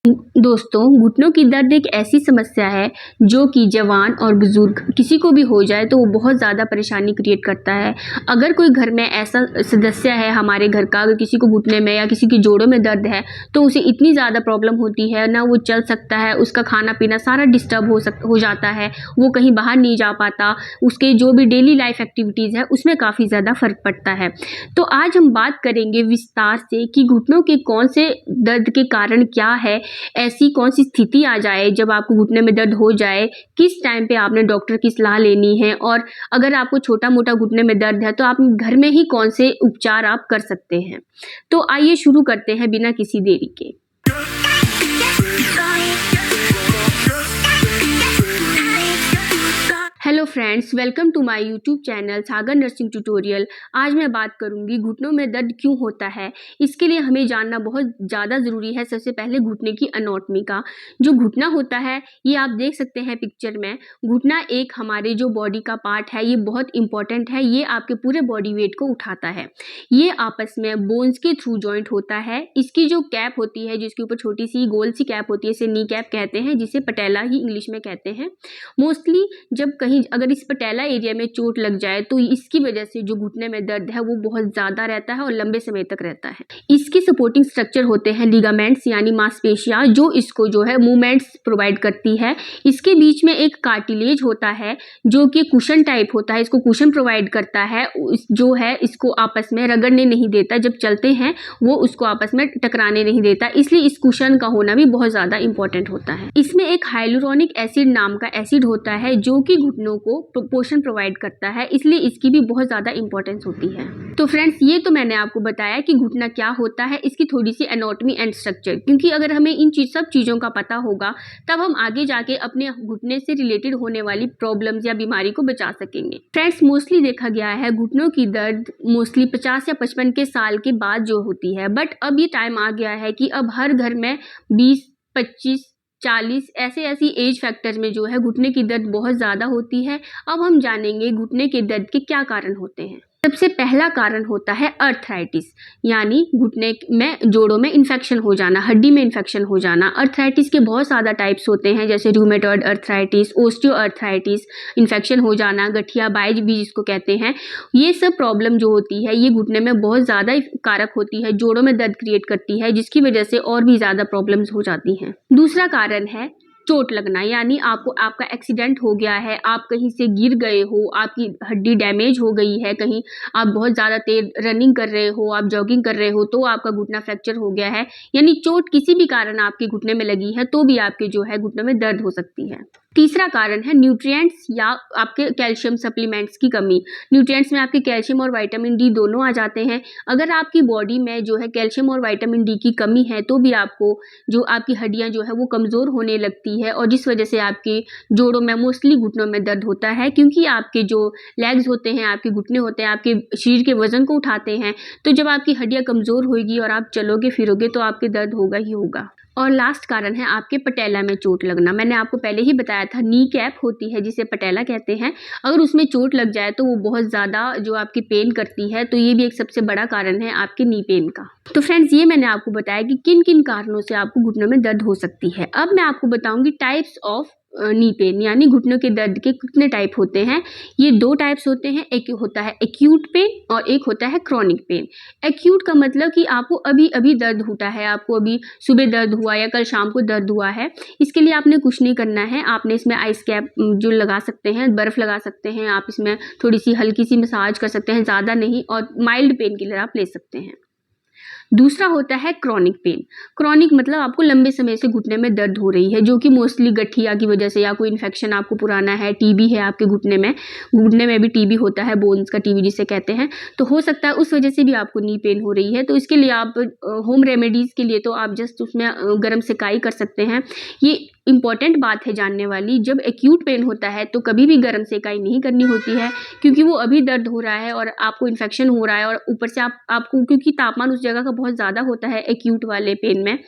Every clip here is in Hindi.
दोस्तों, घुटनों की दर्द एक ऐसी समस्या है जो कि जवान और बुजुर्ग किसी को भी हो जाए तो वो बहुत ज़्यादा परेशानी क्रिएट करता है। अगर कोई घर में ऐसा सदस्य है हमारे घर का, अगर किसी को घुटने में या किसी के जोड़ों में दर्द है तो उसे इतनी ज़्यादा प्रॉब्लम होती है, ना वो चल सकता है, उसका खाना पीना सारा डिस्टर्ब हो जाता है, वो कहीं बाहर नहीं जा पाता, उसके जो भी डेली लाइफ एक्टिविटीज़ है उसमें काफ़ी ज़्यादा फ़र्क पड़ता है। तो आज हम बात करेंगे विस्तार से कि घुटनों के कौन से दर्द के कारण क्या है, ऐसी कौन सी स्थिति आ जाए जब आपको घुटने में दर्द हो जाए, किस टाइम पे आपने डॉक्टर की सलाह लेनी है, और अगर आपको छोटा मोटा घुटने में दर्द है तो आप घर में ही कौन से उपचार आप कर सकते हैं। तो आइए शुरू करते हैं बिना किसी देरी के। Hello friends, welcome to my YouTube channel Sagar nursing tutorial. आज मैं बात करूंगी घुटनों में दर्द क्यों होता है। इसके लिए हमें जानना बहुत ज़्यादा ज़रूरी है। सबसे पहले घुटने की एनाटॉमी का जो घुटना होता है, ये आप देख सकते हैं पिक्चर में। घुटना एक हमारे जो बॉडी का पार्ट है, ये बहुत इंपॉर्टेंट है। ये आपके पूरे बॉडी वेट को उठाता है। ये आपस में बोन्स के थ्रू जॉइंट होता है। इसकी जो कैप होती है, जिसके ऊपर छोटी सी गोल सी कैप होती है, इसे नी कैप कहते हैं, जिसे पटेला ही इंग्लिश में कहते हैं। मोस्टली जब कहीं अगर इस पटेला एरिया में चोट लग जाए तो इसकी वजह से जो घुटने में दर्द है वो बहुत ज़्यादा रहता है और लंबे समय तक रहता है। इसकी सपोर्टिंग स्ट्रक्चर होते हैं लिगामेंट्स यानी मांसपेशियां, जो इसको जो है मूवमेंट्स प्रोवाइड करती है। इसके बीच में एक कार्टिलेज होता है जो कि कुशन टाइप होता है, इसको कुशन प्रोवाइड करता है, जो है इसको आपस में रगड़ने नहीं देता। जब चलते हैं वो उसको आपस में टकराने नहीं देता, इसलिए इस कुशन का होना भी बहुत ज़्यादा इंपॉर्टेंट होता है। इसमें एक हाइलुरोनिक एसिड नाम का एसिड होता है जो कि घुटनों को पोषण प्रोवाइड करता है, इसलिए इसकी भी बहुत ज़्यादा इंपॉर्टेंस होती है। तो फ्रेंड्स, ये तो मैंने आपको बताया कि घुटना क्या होता है, इसकी थोड़ी सी एनाटॉमी एंड स्ट्रक्चर, क्योंकि अगर हमें इन सब चीज़ों का पता होगा तब हम आगे जाके अपने घुटने से रिलेटेड होने वाली प्रॉब्लम्स या बीमारी को बचा सकेंगे। फ्रेंड्स, मोस्टली देखा गया है घुटनों की दर्द मोस्टली 50 या 55 के साल के बाद जो होती है, बट अब ये टाइम आ गया है कि अब हर घर में 20, 25, 40 ऐसी एज फैक्टर में जो है घुटने की दर्द बहुत ज़्यादा होती है। अब हम जानेंगे घुटने के दर्द के क्या कारण होते हैं। सबसे पहला कारण होता है अर्थराइटिस, यानी घुटने में जोड़ों में इन्फेक्शन हो जाना, हड्डी में इन्फेक्शन हो जाना। अर्थराइटिस के बहुत ज़्यादा टाइप्स होते हैं, जैसे rheumatoid arthritis, osteo arthritis, infection हो जाना, गठिया बाइज भी जिसको कहते हैं। ये सब प्रॉब्लम जो होती है ये घुटने में बहुत ज़्यादा कारक होती है, जोड़ों में दर्द क्रिएट करती है, जिसकी वजह से और भी ज़्यादा प्रॉब्लम्स हो जाती हैं। दूसरा कारण है चोट लगना, यानी आपका एक्सीडेंट हो गया है, आप कहीं से गिर गए हो, आपकी हड्डी डैमेज हो गई है, कहीं आप बहुत ज़्यादा तेज रनिंग कर रहे हो, आप जॉगिंग कर रहे हो तो आपका घुटना फ्रैक्चर हो गया है, यानी चोट किसी भी कारण आपके घुटने में लगी है तो भी आपके जो है घुटने में दर्द हो सकती है। तीसरा कारण है न्यूट्रिएंट्स या आपके कैल्शियम सप्लीमेंट्स की कमी। न्यूट्रिएंट्स में आपके कैल्शियम और विटामिन डी दोनों आ जाते हैं। अगर आपकी बॉडी में जो है कैल्शियम और विटामिन डी की कमी है तो भी आपको जो आपकी हड्डियां जो है वो कमज़ोर होने लगती है, और जिस वजह से आपके जोड़ों में मोस्टली घुटनों में दर्द होता है, क्योंकि आपके जो लेग्स होते हैं, आपके घुटने होते हैं, आपके शरीर के वजन को उठाते हैं। तो जब आपकी हड्डियां कमज़ोर होगी और आप चलोगे फिरोगे तो आपके दर्द होगा ही होगा। और लास्ट कारण है आपके पटेला में चोट लगना। मैंने आपको पहले ही बताया था, नी कैप होती है जिसे पटेला कहते हैं, अगर उसमें चोट लग जाए तो वो बहुत ज़्यादा जो आपकी पेन करती है, तो ये भी एक सबसे बड़ा कारण है आपके नी पेन का। तो फ्रेंड्स, ये मैंने आपको बताया कि किन किन कारणों से आपको घुटनों में दर्द हो सकती है। अब मैं आपको बताऊंगी टाइप्स ऑफ नी पेन, यानी घुटनों के दर्द के कितने टाइप होते हैं। ये दो टाइप्स होते हैं, एक होता है एक्यूट पेन और एक होता है क्रॉनिक पेन। एक्यूट का मतलब कि आपको अभी अभी दर्द होता है, आपको अभी सुबह दर्द हुआ या कल शाम को दर्द हुआ है। इसके लिए आपने कुछ नहीं करना है, आपने इसमें आइस कैप जो लगा सकते हैं, बर्फ़ लगा सकते हैं, आप इसमें थोड़ी सी हल्की सी मसाज कर सकते हैं, ज़्यादा नहीं, और माइल्ड पेन किलर आप ले सकते हैं। दूसरा होता है क्रॉनिक पेन। क्रॉनिक मतलब आपको लंबे समय से घुटने में दर्द हो रही है, जो कि मोस्टली गठिया की वजह से या कोई इन्फेक्शन आपको पुराना है, टीबी है आपके घुटने में भी टीबी होता है, बोन्स का टीबी जिसे कहते हैं, तो हो सकता है उस वजह से भी आपको नी पेन हो रही है। तो इसके लिए आप होम रेमेडीज़ के लिए तो आप जस्ट उसमें गर्म सेकाई कर सकते हैं। ये इम्पॉर्टेंट बात है जानने वाली, जब एक्यूट पेन होता है तो कभी भी गर्म सेकाई नहीं करनी होती है, क्योंकि वो अभी दर्द हो रहा है और आपको इन्फेक्शन हो रहा है, और ऊपर से आपको क्योंकि तापमान उस जगह का बहुत ज़्यादा होता है एक्यूट वाले पेन में,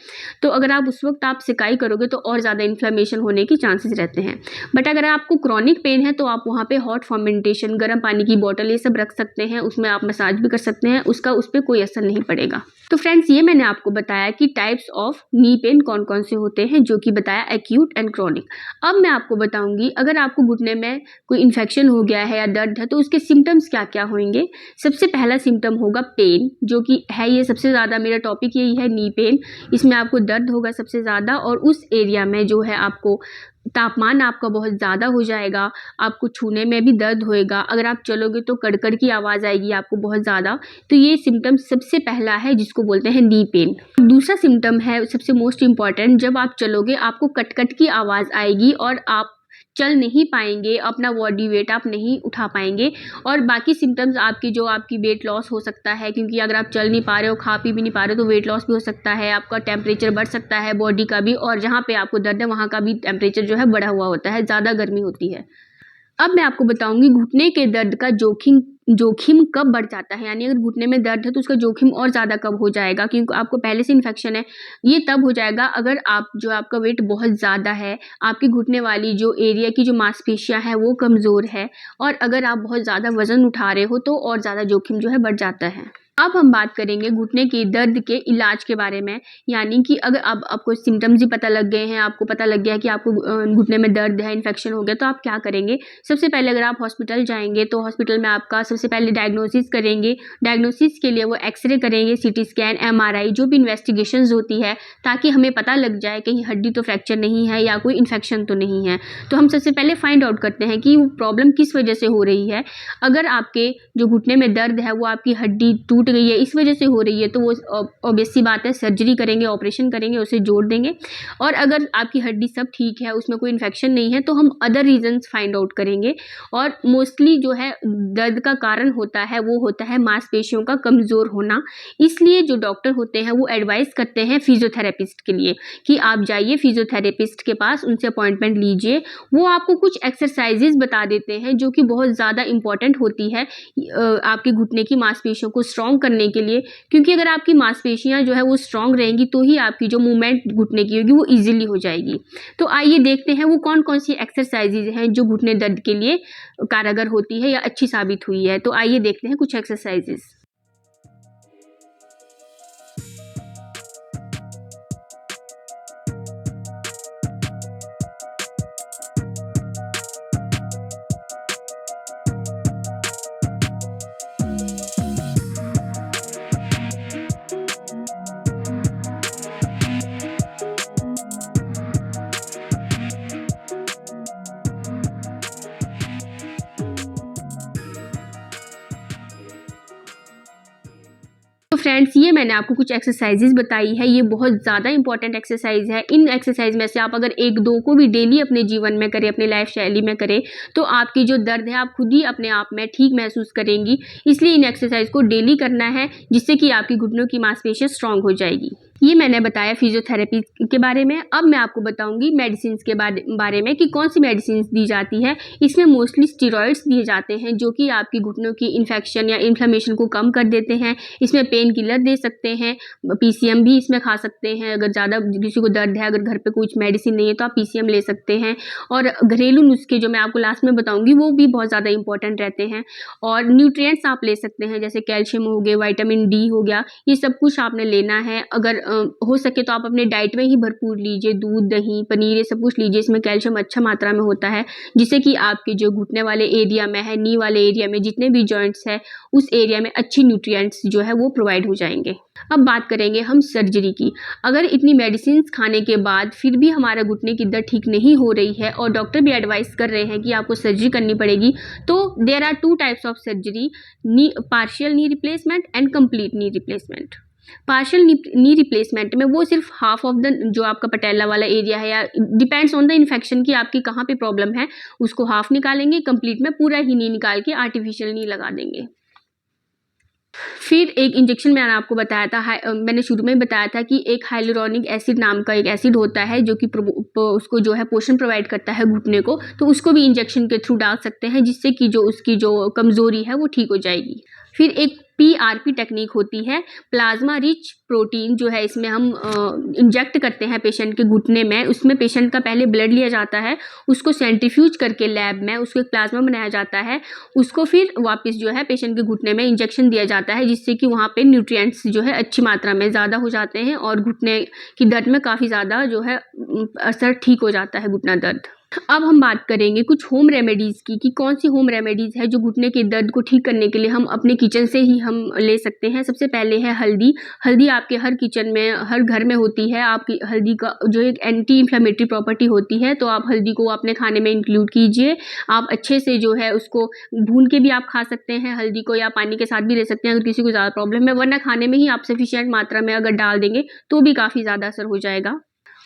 तो अगर आप उस वक्त आप सेकाई करोगे तो और ज़्यादा इन्फ्लेमेशन होने की चांसेस रहते हैं। बट अगर आपको क्रॉनिक पेन है तो आप वहाँ पे हॉट फर्मेंटेशन, गर्म पानी की बॉटल, ये सब रख सकते हैं, उसमें आप मसाज भी कर सकते हैं, उसका उस पर कोई असर नहीं पड़ेगा। तो फ्रेंड्स, ये मैंने आपको बताया कि टाइप्स ऑफ नी पेन कौन कौन से होते हैं, जो कि बताया एक्यूट एंड क्रॉनिक। अब मैं आपको बताऊंगी, अगर आपको घुटने में कोई इन्फेक्शन हो गया है या दर्द है तो उसके सिम्टम्स क्या क्या होंगे। सबसे पहला सिम्टम होगा पेन, जो कि है ये सबसे ज़्यादा, मेरा टॉपिक यही है नी पेन। इसमें आपको दर्द होगा सबसे ज़्यादा, और उस एरिया में जो है आपको तापमान आपका बहुत ज़्यादा हो जाएगा, आपको छूने में भी दर्द होएगा, अगर आप चलोगे तो कड़कड़ की आवाज़ आएगी आपको बहुत ज़्यादा। तो ये सिम्टम सबसे पहला है जिसको बोलते हैं नी पेन। दूसरा सिम्टम है सबसे मोस्ट इम्पॉर्टेंट, जब आप चलोगे आपको कट की आवाज़ आएगी और आप चल नहीं पाएंगे, अपना बॉडी वेट आप नहीं उठा पाएंगे। और बाकी सिम्टम्स आपकी वेट लॉस हो सकता है, क्योंकि अगर आप चल नहीं पा रहे हो, खा पी भी नहीं पा रहे हो, तो वेट लॉस भी हो सकता है, आपका टेम्परेचर बढ़ सकता है बॉडी का भी, और जहाँ पे आपको दर्द है वहाँ का भी टेम्परेचर जो है बढ़ा हुआ होता है, ज़्यादा गर्मी होती है। अब मैं आपको बताऊंगी घुटने के दर्द का जोखिम कब बढ़ जाता है, यानी अगर घुटने में दर्द है तो उसका जोखिम और ज़्यादा कब हो जाएगा, क्योंकि आपको पहले से इन्फेक्शन है। ये तब हो जाएगा अगर आपका वेट बहुत ज़्यादा है, आपकी घुटने वाली जो एरिया की जो मांसपेशियां हैं वो कमज़ोर है, और अगर आप बहुत ज़्यादा वज़न उठा रहे हो तो और ज़्यादा जोखिम जो है बढ़ जाता है। अब हम बात करेंगे घुटने के दर्द के इलाज के बारे में, यानी कि अगर आपको सिम्टम्स ही पता लग गए हैं, आपको पता लग गया है कि आपको घुटने में दर्द है, इन्फेक्शन हो गया, तो आप क्या करेंगे। सबसे पहले अगर आप हॉस्पिटल जाएंगे तो हॉस्पिटल में आपका सबसे पहले डायग्नोसिस करेंगे। डायग्नोसिस के लिए वो एक्सरे करेंगे, सीटी स्कैन, MRI, जो भी इन्वेस्टिगेशंस होती है, ताकि हमें पता लग जाए कहीं हड्डी तो फ्रैक्चर नहीं है या कोई इन्फेक्शन तो नहीं है। तो हम सबसे पहले फाइंड आउट करते हैं कि वो प्रॉब्लम किस वजह से हो रही है। अगर आपके जो घुटने में दर्द है वो आपकी हड्डी टूट गई है, इस वजह से हो रही है, तो वो ऑब्वियस सी बात है, सर्जरी करेंगे, ऑपरेशन करेंगे, उसे जोड़ देंगे। और अगर आपकी हड्डी सब ठीक है, उसमें कोई इन्फेक्शन नहीं है, तो हम अदर रीजंस फाइंड आउट करेंगे। और मोस्टली जो है दर्द का कारण होता है वो होता है मांसपेशियों का कमज़ोर होना। इसलिए जो डॉक्टर होते हैं वो एडवाइस करते हैं फिजियोथेरेपिस्ट के लिए कि आप जाइए फिजियोथेरेपिस्ट के पास, उनसे अपॉइंटमेंट लीजिए। वो आपको कुछ एक्सरसाइजेज बता देते हैं जो कि बहुत ज़्यादा इंपॉर्टेंट होती है आपके घुटने की मांसपेशियों को स्ट्रॉन्ग करने के लिए, क्योंकि अगर आपकी मांसपेशियां जो है वो स्ट्रॉन्ग रहेंगी तो ही आपकी जो मूवमेंट घुटने की होगी वो इजीली हो जाएगी। तो आइए देखते हैं वो कौन कौन सी एक्सरसाइजेज हैं जो घुटने दर्द के लिए कारगर होती है या अच्छी साबित हुई है। तो आइए देखते हैं कुछ एक्सरसाइजेज। फ्रेंड्स, ये मैंने आपको कुछ एक्सरसाइजेज बताई है, ये बहुत ज़्यादा इंपॉर्टेंट एक्सरसाइज है। इन एक्सरसाइज में से आप अगर एक दो को भी डेली अपने जीवन में करें, अपने लाइफ शैली में करें, तो आपकी जो दर्द है आप खुद ही अपने आप में ठीक महसूस करेंगी। इसलिए इन एक्सरसाइज को डेली करना है, जिससे कि आपकी घुटनों की मांसपेशियां स्ट्रांग हो जाएगी। ये मैंने बताया फिजियोथेरेपी के बारे में। अब मैं आपको बताऊंगी मेडिसिन के बारे में कि कौन सी मेडिसिन दी जाती है। इसमें मोस्टली स्टेरॉइड्स दिए जाते हैं जो कि आपकी घुटनों की इन्फेक्शन या इन्फ्लेमेशन को कम कर देते हैं। इसमें पेन किलर दे सकते हैं, PCM भी इसमें खा सकते हैं। अगर ज़्यादा किसी को दर्द है, अगर घर पे कुछ मेडिसिन नहीं है तो आप PCM ले सकते हैं। और घरेलू नुस्खे जो मैं आपको लास्ट में बताऊँगी वो भी बहुत ज़्यादा इंपॉर्टेंट रहते हैं। और न्यूट्रिएंट्स आप ले सकते हैं, जैसे कैल्शियम हो गया, विटामिन D हो गया, ये सब कुछ आपने लेना है। अगर हो सके तो आप अपने डाइट में ही भरपूर लीजिए, दूध, दही, पनीर, ये सब कुछ लीजिए। इसमें कैल्शियम अच्छा मात्रा में होता है, जिससे कि आपके जो घुटने वाले एरिया में है, नी वाले एरिया में जितने भी जॉइंट्स है, उस एरिया में अच्छी न्यूट्रिएंट्स जो है वो प्रोवाइड हो जाएंगे। अब बात करेंगे हम सर्जरी की। अगर इतनी मेडिसिन खाने के बाद फिर भी हमारा घुटने की दर्द ठीक नहीं हो रही है और डॉक्टर भी एडवाइस कर रहे हैं कि आपको सर्जरी करनी पड़ेगी, तो there are 2 types of surgery, partial knee replacement and complete knee replacement. Partial knee replacement में वो सिर्फ हाफ ऑफ द जो आपका पटेला वाला एरिया है, या डिपेंड्स ऑन द इन्फेक्शन की आपकी कहाँ पे प्रॉब्लम है, उसको हाफ निकालेंगे। कंप्लीट में पूरा ही नी निकाल के आर्टिफिशियल नी लगा देंगे। फिर एक इंजेक्शन मैंने आपको बताया था, मैंने शुरू में बताया था कि एक हाइलुरोनिक एसिड नाम का एक एसिड होता है जो कि उसको जो है पोषण प्रोवाइड करता है घुटने को, तो उसको भी इंजेक्शन के थ्रू डाल सकते हैं जिससे कि जो उसकी जो कमज़ोरी है वो ठीक हो जाएगी। फिर एक PRP टेक्निक होती है, प्लाज्मा रिच प्रोटीन जो है, इसमें हम इंजेक्ट करते हैं पेशेंट के घुटने में। उसमें पेशेंट का पहले ब्लड लिया जाता है, उसको सेंट्रीफ्यूज करके लैब में उसको एक प्लाज्मा बनाया जाता है, उसको फिर वापस जो है पेशेंट के घुटने में इंजेक्शन दिया जाता है जिससे कि वहाँ पे न्यूट्रिएंट्स जो है अच्छी मात्रा में ज़्यादा हो जाते हैं और घुटने की दर्द में काफ़ी ज़्यादा जो है असर ठीक हो जाता है घुटना दर्द। अब हम बात करेंगे कुछ होम रेमेडीज़ की कि कौन सी होम रेमेडीज़ है जो घुटने के दर्द को ठीक करने के लिए हम अपने किचन से ही हम ले सकते हैं। सबसे पहले है हल्दी। हल्दी आपके हर किचन में, हर घर में होती है। आपकी हल्दी का जो एक एंटी इन्फ्लेमेटरी प्रॉपर्टी होती है, तो आप हल्दी को अपने खाने में इंक्लूड कीजिए। आप अच्छे से जो है उसको भून के भी आप खा सकते हैं हल्दी को, या पानी के साथ भी ले सकते हैं अगर किसी को ज़्यादा प्रॉब्लम है, वरना खाने में ही आप सफिशिएंट मात्रा में अगर डाल देंगे तो भी काफ़ी ज़्यादा असर हो जाएगा।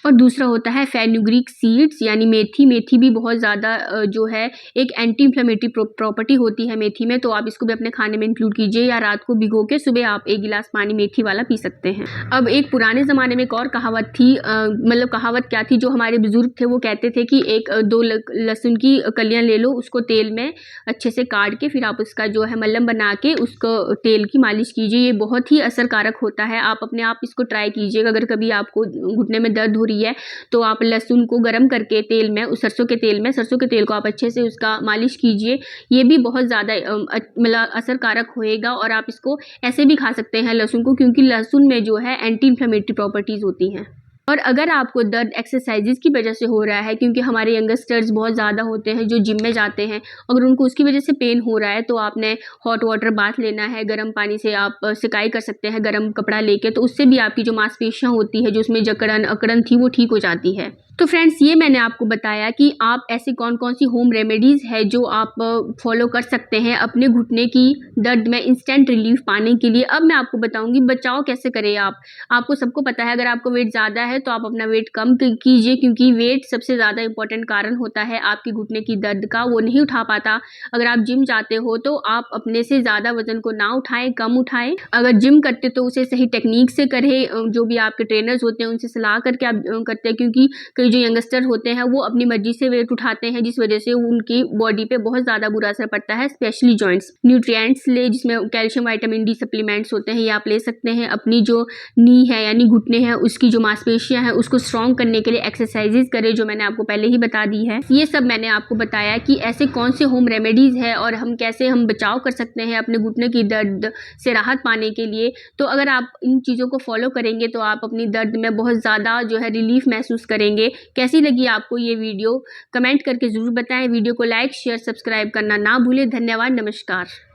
और दूसरा होता है फेनुग्रीक सीड्स यानी मेथी। मेथी भी बहुत ज़्यादा जो है एक एंटी इन्फ्लेमेटरी प्रॉपर्टी होती है मेथी में, तो आप इसको भी अपने खाने में इंक्लूड कीजिए, या रात को भिगो के सुबह आप 1 गिलास पानी मेथी वाला पी सकते हैं। अब एक पुराने ज़माने में एक और कहावत थी, मतलब कहावत क्या थी, जो हमारे बुजुर्ग थे वो कहते थे कि एक 2 लहसुन की कलियाँ ले लो, उसको तेल में अच्छे से काट के फिर आप उसका जो है मलहम बना के उसको तेल की मालिश कीजिए। ये बहुत ही असरकारक होता है। आप अपने आप इसको ट्राई कीजिएगा। अगर कभी आपको घुटने में दर्द हो रही है तो आप लहसुन को गर्म करके तेल में, उस सरसों के तेल को आप अच्छे से उसका मालिश कीजिए। ये भी बहुत ज़्यादा मतलब असरकारक होएगा। और आप इसको ऐसे भी खा सकते हैं लहसुन को, क्योंकि लहसुन में जो है एंटी इन्फ्लेमेटरी प्रॉपर्टीज़ होती हैं। और अगर आपको दर्द एक्सरसाइजेज़ की वजह से हो रहा है, क्योंकि हमारे यंगस्टर्स बहुत ज़्यादा होते हैं जो जिम में जाते हैं, अगर उनको उसकी वजह से पेन हो रहा है तो आपने हॉट वाटर बाथ लेना है, गर्म पानी से आप सिकाई कर सकते हैं गर्म कपड़ा लेके, तो उससे भी आपकी जो मांसपेशियाँ होती है, जो उसमें जकड़न अकड़न थी, वो ठीक हो जाती है। तो फ्रेंड्स, ये मैंने आपको बताया कि आप ऐसी कौन कौन सी होम रेमेडीज़ है जो आप फॉलो कर सकते हैं अपने घुटने की दर्द में इंस्टेंट रिलीफ पाने के लिए। अब मैं आपको बताऊंगी बचाव कैसे करें आप। आपको सबको पता है, अगर आपको वेट ज़्यादा है तो आप अपना वेट कम कीजिए, क्योंकि वेट सबसे ज़्यादा इंपॉर्टेंट कारण होता है आपके घुटने की दर्द का, वो नहीं उठा पाता। अगर आप जिम जाते हो तो आप अपने से ज़्यादा वजन को ना उठाएं, कम उठाएं। अगर जिम करते तो उसे सही टेक्निक से करें, जो भी आपके ट्रेनर्स होते हैं उनसे सलाह करके आप करते हैं, क्योंकि कई जो यंगस्टर होते हैं वो अपनी मर्जी से वेट उठाते हैं, जिस वजह से उनकी बॉडी पे बहुत ज़्यादा बुरा असर पड़ता है, स्पेशली जॉइंट्स। न्यूट्रिएंट्स ले, जिसमें कैल्शियम विटामिन डी सप्लीमेंट्स होते हैं, ये आप ले सकते हैं। अपनी जो नी है यानी घुटने हैं उसकी जो मांसपेशियां हैं उसको स्ट्रॉन्ग करने के लिए एक्सरसाइजेज करें, जो मैंने आपको पहले ही बता दी है। ये सब मैंने आपको बताया कि ऐसे कौन से होम रेमेडीज़ है और हम कैसे हम बचाव कर सकते हैं अपने घुटने की दर्द से राहत पाने के लिए। तो अगर आप इन चीज़ों को फॉलो करेंगे तो आप अपनी दर्द में बहुत ज़्यादा जो है रिलीफ महसूस करेंगे। कैसी लगी आपको ये वीडियो, कमेंट करके ज़रूर बताएं। वीडियो को लाइक शेयर सब्सक्राइब करना ना भूलें। धन्यवाद, नमस्कार।